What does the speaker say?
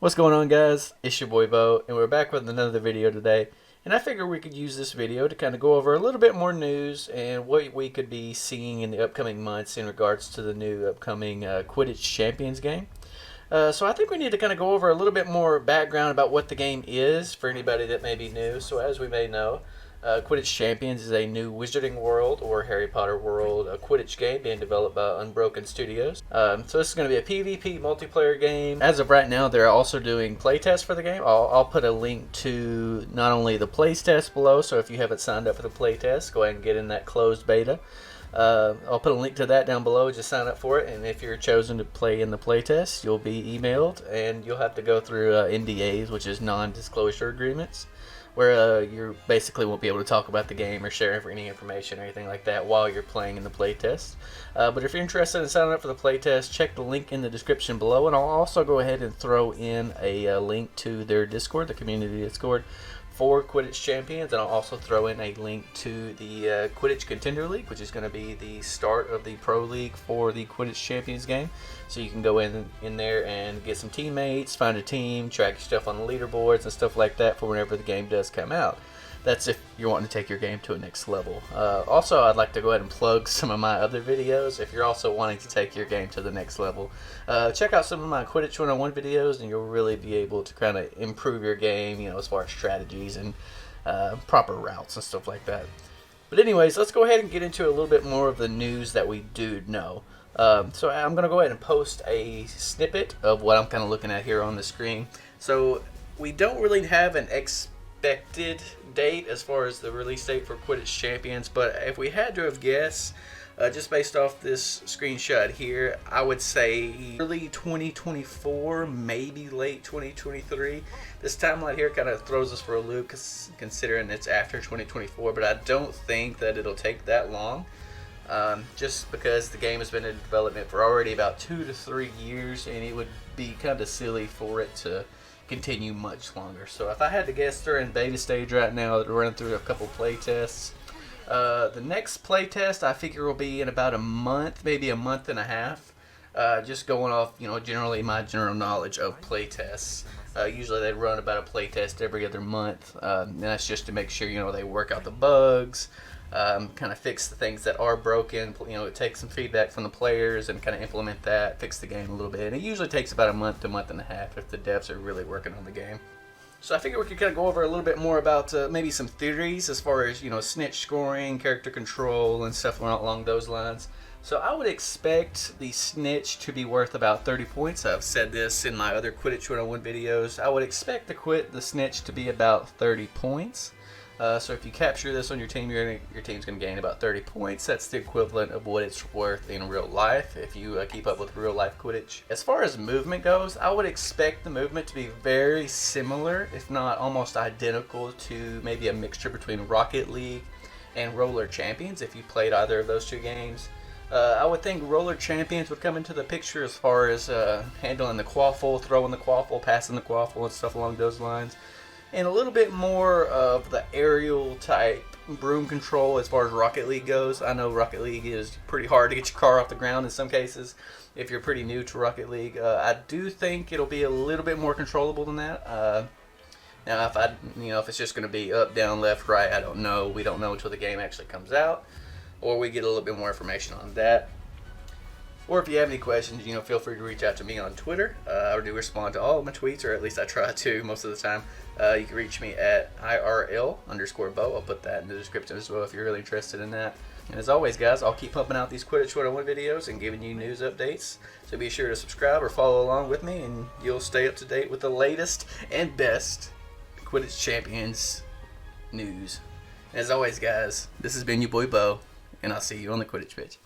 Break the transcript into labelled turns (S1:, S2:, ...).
S1: What's going on, guys? It's your boy Bo, and we're back with another video today. And I figured we could use this video to kind of go over a little bit more news and what we could be seeing in the upcoming months in regards to the new upcoming Quidditch Champions game. So I think we need to kind of go over a little bit more background about what the game is for anybody that may be new. So as we may know, Quidditch Champions is a new Wizarding World or Harry Potter World Quidditch game being developed by Unbroken Studios. So this is going to be a PvP multiplayer game. As of right now, they're also doing playtests for the game. I'll put a link to not only the playtest below, so if you haven't signed up for the playtest, go ahead and get in that closed beta. I'll put a link to that down below. Just sign up for it, and if you're chosen to play in the playtest, you'll be emailed, and you'll have to go through NDAs, which is non-disclosure agreements, where you basically won't be able to talk about the game or share any information or anything like that while you're playing in the playtest. But if you're interested in signing up for the playtest, check the link in the description below, and I'll also go ahead and throw in a link to their Discord, the community Discord, for Quidditch Champions, and I'll also throw in a link to the Quidditch Contender League, which is going to be the start of the Pro League for the Quidditch Champions game. So you can go in there and get some teammates, find a team, track your stuff on the leaderboards and stuff like that for whenever the game does come out. That's if you're wanting to take your game to a next level. Also, I'd like to go ahead and plug some of my other videos. If you're also wanting to take your game to the next level, check out some of my Quidditch 101 videos, and you'll really be able to kind of improve your game, as far as strategies and proper routes and stuff like that. But anyways, let's go ahead and get into a little bit more of the news that we do know. So I'm going to go ahead and post a snippet of what I'm kind of looking at here on the screen. So we don't really have an expected date as far as the release date for Quidditch Champions, but if we had to have guessed, just based off this screenshot here, I would say early 2024, maybe late 2023. This timeline here kind of throws us for a loop considering it's after 2024, but I don't think that it'll take that long. Just because the game has been in development for already about 2 to 3 years, and it would be kind of silly for it to continue much longer. So if I had to guess, they're in beta stage right now. They're running through a couple play tests. The next play test I figure will be in about a month, maybe a month and a half. Just going off, generally my general knowledge of play tests. Usually they run about a play test every other month, and that's just to make sure they work out the bugs, kind of fix the things that are broken. Take some feedback from the players and kind of implement that, fix the game a little bit. And it usually takes about a month to a month and a half if the devs are really working on the game. So I figure we could kind of go over a little bit more about maybe some theories as far as snitch scoring, character control, and stuff along those lines. So I would expect the snitch to be worth about 30 points. I've said this in my other Quidditch 101 videos. I would expect the snitch to be about 30 points. So if you capture this on your team, your team's going to gain about 30 points. That's the equivalent of what it's worth in real life if you keep up with real life Quidditch. As far as movement goes, I would expect the movement to be very similar, if not almost identical, to maybe a mixture between Rocket League and Roller Champions if you played either of those two games. I would think Roller Champions would come into the picture as far as handling the quaffle, throwing the quaffle, passing the quaffle, and stuff along those lines. And a little bit more of the aerial type broom control as far as Rocket League goes. I know Rocket League is pretty hard to get your car off the ground in some cases if you're pretty new to Rocket League. I do think it'll be a little bit more controllable than that. Now, if it's just going to be up, down, left, right, I don't know. We don't know until the game actually comes out, or we get a little bit more information on that. Or if you have any questions, feel free to reach out to me on Twitter. I do respond to all of my tweets, or at least I try to most of the time. You can reach me at IRL_Bo. I'll put that in the description as well if you're really interested in that. And as always, guys, I'll keep pumping out these Quidditch 101 videos and giving you news updates. So be sure to subscribe or follow along with me, and you'll stay up to date with the latest and best Quidditch Champions news. And as always, guys, this has been your boy Bo, and I'll see you on the Quidditch pitch.